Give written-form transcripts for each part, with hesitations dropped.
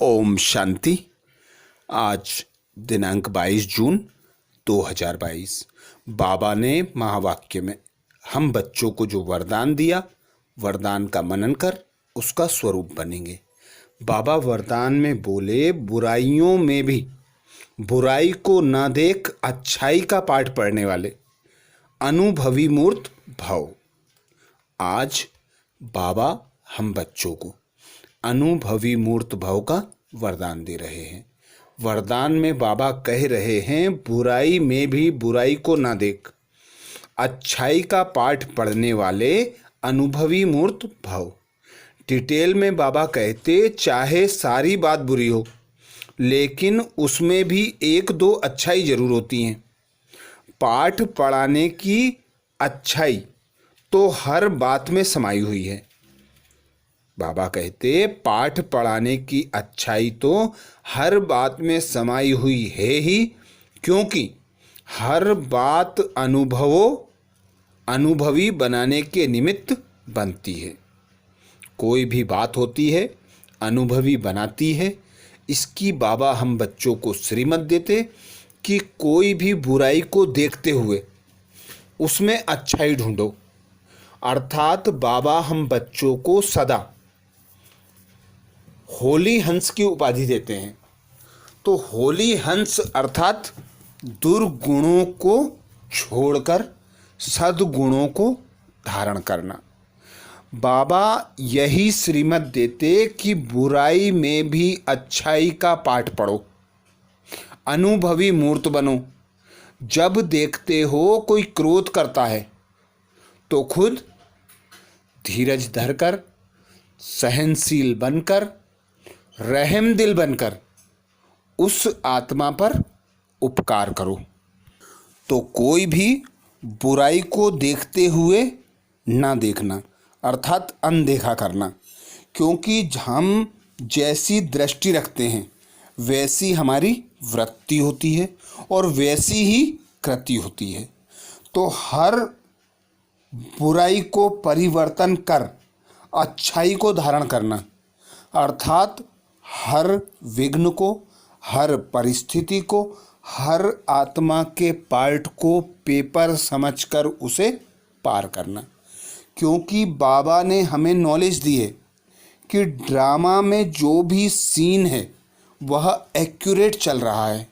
ओम शांति। आज दिनांक 22 जून 2022। बाबा ने महावाक्य में हम बच्चों को जो वरदान दिया, वरदान का मनन कर उसका स्वरूप बनेंगे। बाबा वरदान में बोले, बुराइयों में भी बुराई को न देख अच्छाई का पाठ पढ़ने वाले अनुभवी मूर्त भव। आज बाबा हम बच्चों को अनुभवी मूर्त भव का वरदान दे रहे हैं। वरदान में बाबा कह रहे हैं, बुराई में भी बुराई को ना देख, अच्छाई का पाठ पढ़ने वाले अनुभवी मूर्त भव। डिटेल में बाबा कहते, चाहे सारी बात बुरी हो लेकिन उसमें भी एक दो अच्छाई जरूर होती हैं। पाठ पढ़ाने की अच्छाई तो हर बात में समाई हुई है। बाबा कहते, पाठ पढ़ाने की अच्छाई तो हर बात में समाई हुई है ही, क्योंकि हर बात अनुभवी बनाने के निमित्त बनती है। कोई भी बात होती है अनुभवी बनाती है। इसकी बाबा हम बच्चों को श्रीमत देते कि कोई भी बुराई को देखते हुए उसमें अच्छाई ढूंढो। अर्थात बाबा हम बच्चों को सदा होली हंस की उपाधि देते हैं। तो होली हंस अर्थात दुर्गुणों को छोड़कर सद्गुणों को धारण करना। बाबा यही श्रीमत देते कि बुराई में भी अच्छाई का पाठ पढ़ो, अनुभवी मूर्त बनो। जब देखते हो कोई क्रोध करता है तो खुद धीरज धरकर, सहनशील बनकर, रहम दिल बनकर उस आत्मा पर उपकार करो। तो कोई भी बुराई को देखते हुए ना देखना, अर्थात अनदेखा करना, क्योंकि हम जैसी दृष्टि रखते हैं वैसी हमारी वृत्ति होती है और वैसी ही कृति होती है। तो हर बुराई को परिवर्तन कर अच्छाई को धारण करना, अर्थात हर विघ्न को, हर परिस्थिति को, हर आत्मा के पार्ट को पेपर समझकर उसे पार करना। क्योंकि बाबा ने हमें नॉलेज दी है कि ड्रामा में जो भी सीन है वह एक्यूरेट चल रहा है।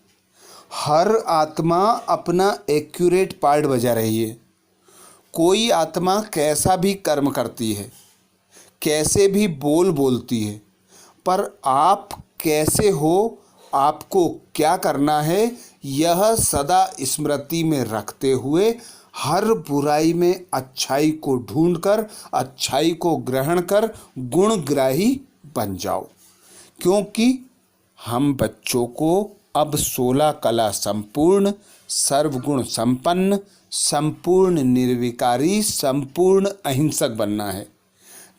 हर आत्मा अपना एक्यूरेट पार्ट बजा रही है। कोई आत्मा कैसा भी कर्म करती है, कैसे भी बोलती है, पर आप कैसे हो, आपको क्या करना है, यह सदा स्मृति में रखते हुए हर बुराई में अच्छाई को ढूंढकर, अच्छाई को ग्रहण कर गुणग्राही बन जाओ। क्योंकि हम बच्चों को अब 16 कला संपूर्ण, सर्वगुण संपन्न, संपूर्ण निर्विकारी, संपूर्ण अहिंसक बनना है।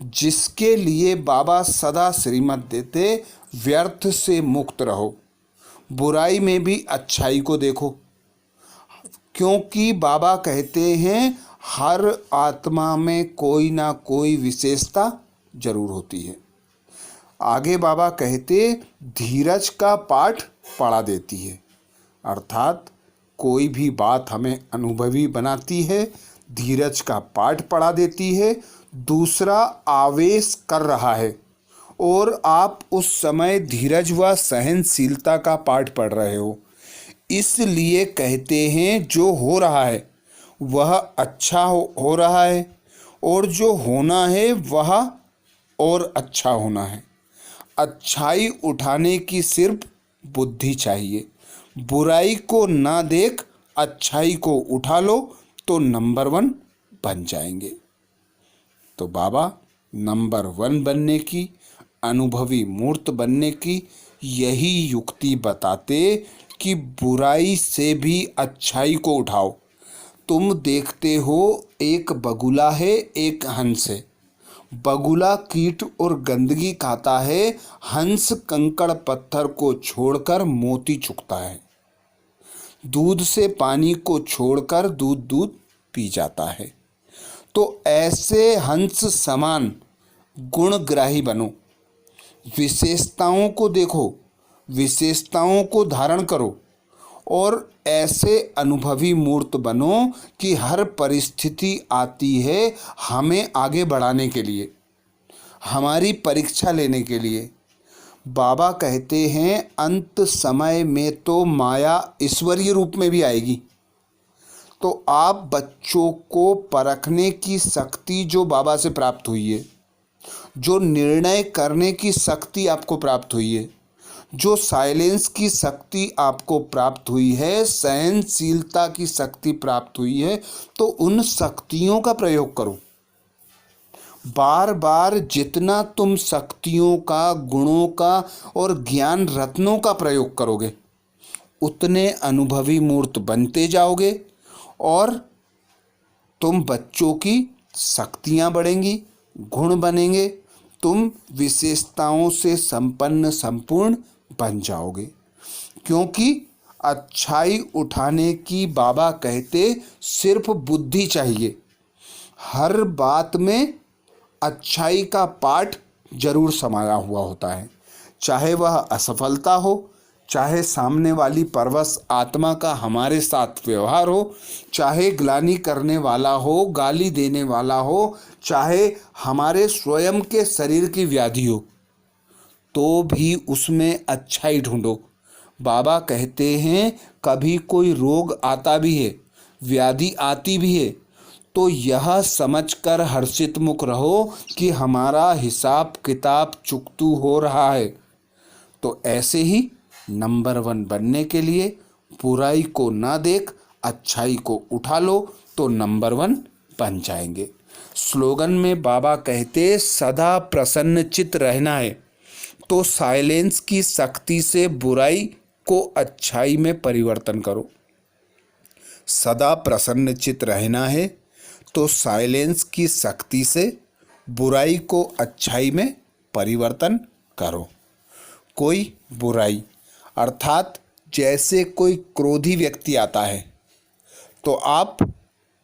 जिसके लिए बाबा सदा श्रीमत देते, व्यर्थ से मुक्त रहो, बुराई में भी अच्छाई को देखो। क्योंकि बाबा कहते हैं हर आत्मा में कोई ना कोई विशेषता जरूर होती है। आगे बाबा कहते, धीरज का पाठ पढ़ा देती है, अर्थात कोई भी बात हमें अनुभवी बनाती है, धीरज का पाठ पढ़ा देती है। दूसरा आवेश कर रहा है और आप उस समय धीरज व सहनशीलता का पाठ पढ़ रहे हो, इसलिए कहते हैं जो हो रहा है वह अच्छा हो रहा है और जो होना है वह और अच्छा होना है। अच्छाई उठाने की सिर्फ बुद्धि चाहिए। बुराई को ना देख अच्छाई को उठा लो तो नंबर 1 बन जाएंगे। तो बाबा नंबर 1 बनने की, अनुभवी मूर्त बनने की यही युक्ति बताते कि बुराई से भी अच्छाई को उठाओ। तुम देखते हो एक बगुला है, एक हंस है। बगुला कीट और गंदगी खाता है, हंस कंकड़ पत्थर को छोड़कर मोती चुगता है। दूध से पानी को छोड़कर दूध पी जाता है। तो ऐसे हंस समान गुणग्राही बनो। विशेषताओं को देखो, विशेषताओं को धारण करो और ऐसे अनुभवी मूर्त बनो कि हर परिस्थिति आती है हमें आगे बढ़ाने के लिए, हमारी परीक्षा लेने के लिए। बाबा कहते हैं अंत समय में तो माया ईश्वरीय रूप में भी आएगी। तो आप बच्चों को परखने की शक्ति जो बाबा से प्राप्त हुई है, जो निर्णय करने की शक्ति आपको प्राप्त हुई है, जो साइलेंस की शक्ति आपको प्राप्त हुई है, सहनशीलता की शक्ति प्राप्त हुई है, तो उन शक्तियों का प्रयोग करो। बार बार जितना तुम शक्तियों का, गुणों का और ज्ञान रत्नों का प्रयोग करोगे, उतने अनुभवी मूर्त बनते जाओगे और तुम बच्चों की शक्तियाँ बढ़ेंगी, गुण बनेंगे, तुम विशेषताओं से संपन्न संपूर्ण बन जाओगे। क्योंकि अच्छाई उठाने की बाबा कहते सिर्फ बुद्धि चाहिए। हर बात में अच्छाई का पाठ जरूर समाया हुआ होता है, चाहे वह असफलता हो, चाहे सामने वाली परवश आत्मा का हमारे साथ व्यवहार हो, चाहे ग्लानि करने वाला हो, गाली देने वाला हो, चाहे हमारे स्वयं के शरीर की व्याधि हो, तो भी उसमें अच्छाई ढूंढो। बाबा कहते हैं कभी कोई रोग आता भी है, व्याधि आती भी है, तो यह समझकर हर्षित मुख रहो कि हमारा हिसाब किताब चुकतू हो रहा है। तो ऐसे ही नंबर 1 बनने के लिए बुराई को ना देख अच्छाई को उठा लो तो नंबर 1 बन जाएंगे। स्लोगन में बाबा कहते सदा प्रसन्नचित रहना है, तो साइलेंस की शक्ति से बुराई को अच्छाई में परिवर्तन करो। सदा प्रसन्नचित रहना है तो साइलेंस की शक्ति से बुराई को अच्छाई में परिवर्तन करो। कोई बुराई अर्थात जैसे कोई क्रोधी व्यक्ति आता है तो आप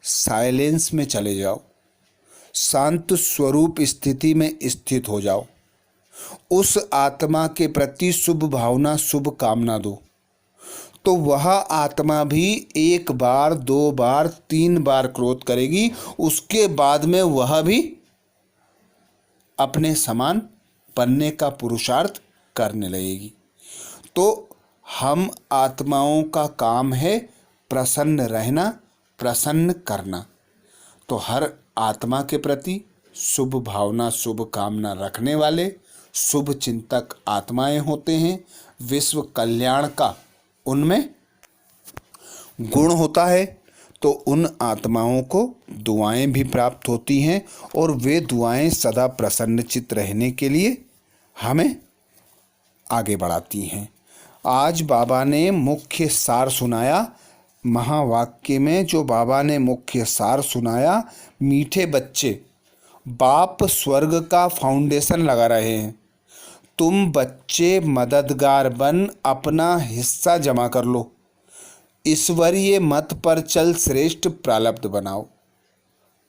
साइलेंस में चले जाओ, शांत स्वरूप स्थिति में स्थित हो जाओ, उस आत्मा के प्रति शुभ भावना शुभ कामना दो, तो वह आत्मा भी 1 बार 2 बार 3 बार क्रोध करेगी, उसके बाद में वह भी अपने समान बनने का पुरुषार्थ करने लगेगी। तो हम आत्माओं का काम है प्रसन्न रहना, प्रसन्न करना। तो हर आत्मा के प्रति शुभ भावना शुभ कामना रखने वाले शुभ चिंतक आत्माएं होते हैं। विश्व कल्याण का उनमें गुण होता है, तो उन आत्माओं को दुआएं भी प्राप्त होती हैं और वे दुआएं सदा प्रसन्नचित रहने के लिए हमें आगे बढ़ाती हैं। आज बाबा ने मुख्य सार सुनाया, महावाक्य में जो बाबा ने मुख्य सार सुनाया, मीठे बच्चे, बाप स्वर्ग का फाउंडेशन लगा रहे हैं, तुम बच्चे मददगार बन अपना हिस्सा जमा कर लो, ईश्वरीय मत पर चल श्रेष्ठ प्रारब्ध बनाओ।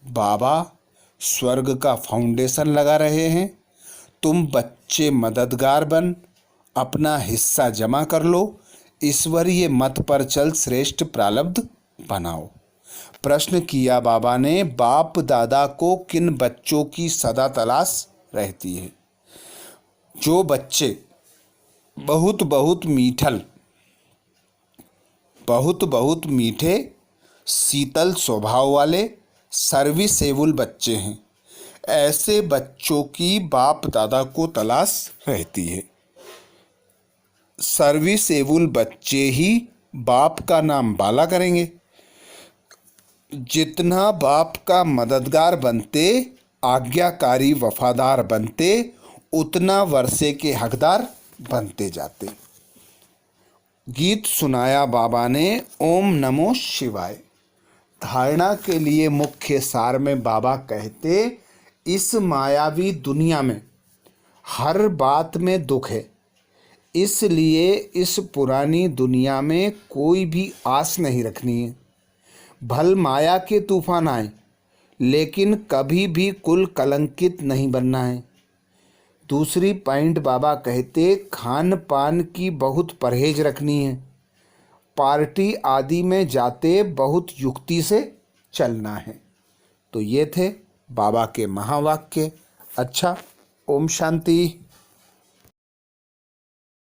बाबा स्वर्ग का फाउंडेशन लगा रहे हैं, तुम बच्चे मददगार बन अपना हिस्सा जमा कर लो, ईश्वरीय मत पर चल श्रेष्ठ प्रारब्ध बनाओ। प्रश्न किया बाबा ने, बाप दादा को किन बच्चों की सदा तलाश रहती है? जो बच्चे बहुत बहुत मीठे शीतल स्वभाव वाले सर्विसेबल बच्चे हैं, ऐसे बच्चों की बाप दादा को तलाश रहती है। सर्विसेबल बच्चे ही बाप का नाम बाला करेंगे। जितना बाप का मददगार बनते, आज्ञाकारी वफादार बनते, उतना वर्षे के हकदार बनते जाते। गीत सुनाया बाबा ने, ओम नमो शिवाय। धारणा के लिए मुख्य सार में बाबा कहते, इस मायावी दुनिया में हर बात में दुख है, इसलिए इस पुरानी दुनिया में कोई भी आस नहीं रखनी है। भल माया के तूफान आए, लेकिन कभी भी कुल कलंकित नहीं बनना है। दूसरी पॉइंट बाबा कहते खान पान की बहुत परहेज रखनी है, पार्टी आदि में जाते बहुत युक्ति से चलना है। तो ये थे बाबा के महावाक्य। अच्छा, ओम शांति।